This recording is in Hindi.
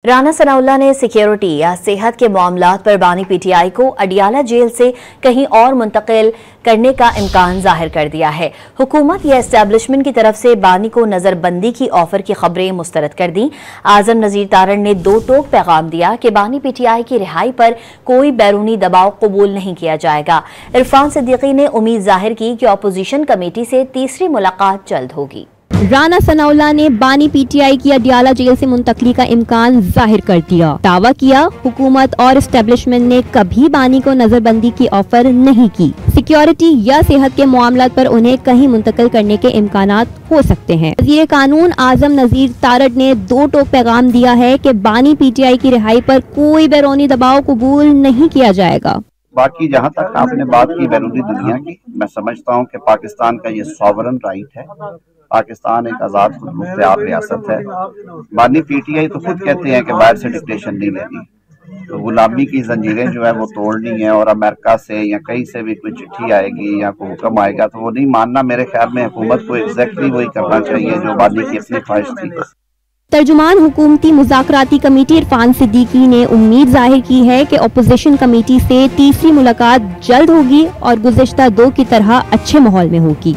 राना सनाउल्लाह ने सिक्योरिटी या सेहत के मामलात पर बानी पीटीआई को अडियाला जेल से कहीं और मुंतकिल करने का इम्कान जाहिर कर दिया है। हुकूमत या एस्टेब्लिशमेंट की तरफ से बानी को नजरबंदी की ऑफर की खबरें मुस्तरद कर दी। आजम नजीर तारड़ ने दो टोक पैगाम दिया कि बानी पीटीआई की रिहाई पर कोई बैरूनी दबाव कबूल नहीं किया जाएगा। इरफान सिद्दीकी ने उम्मीद जाहिर की कि अपोजिशन कमेटी से तीसरी मुलाकात जल्द होगी। राना सनाउल्लाह ने बानी पीटीआई की अडियाला जेल से मुंतकली का इम्कान जाहिर कर दिया। दावा किया हुकूमत और एस्टेब्लिशमेंट ने कभी बानी को नजरबंदी की ऑफर नहीं की। सिक्योरिटी या सेहत के मामलात पर उन्हें कहीं मुंतकिल करने के इम्कानात हो सकते हैं। वज़ीर कानून आजम नजीर तारड़ ने दो टोक पैगाम दिया है कि बानी पीटीआई की रिहाई पर कोई बैरूनी दबाव कबूल नहीं किया जाएगा। बाकी जहाँ तक आपने बात की बैरूनी दुनिया की, मैं समझता हूँ कि पाकिस्तान का ये सॉवरन राइट है। पाकिस्तान एक आज़ाद खुद मुख्तियार रियासत है। बानी पीटीआई तो खुद कहते हैं कि बाहर से डिक्टेशन नहीं लेनी, तो गुलामी की जंजीरें जो है वो तोड़नी है। और अमेरिका से या कहीं से भी कोई चिट्ठी आएगी या कोई हुक्म आएगा तो वो नहीं मानना। मेरे ख्याल में हुकूमत को एग्जैक्टली वही करना चाहिए जो बानी की अपनी ख्वाहिश थी। तर्जुमान हुकूमती मुज़ाकराती कमेटी इरफान सिद्दीकी ने उम्मीद जाहिर की है कि अपोजिशन कमेटी से तीसरी मुलाकात जल्द होगी और गुज़िश्ता दो की तरह अच्छे माहौल में होगी।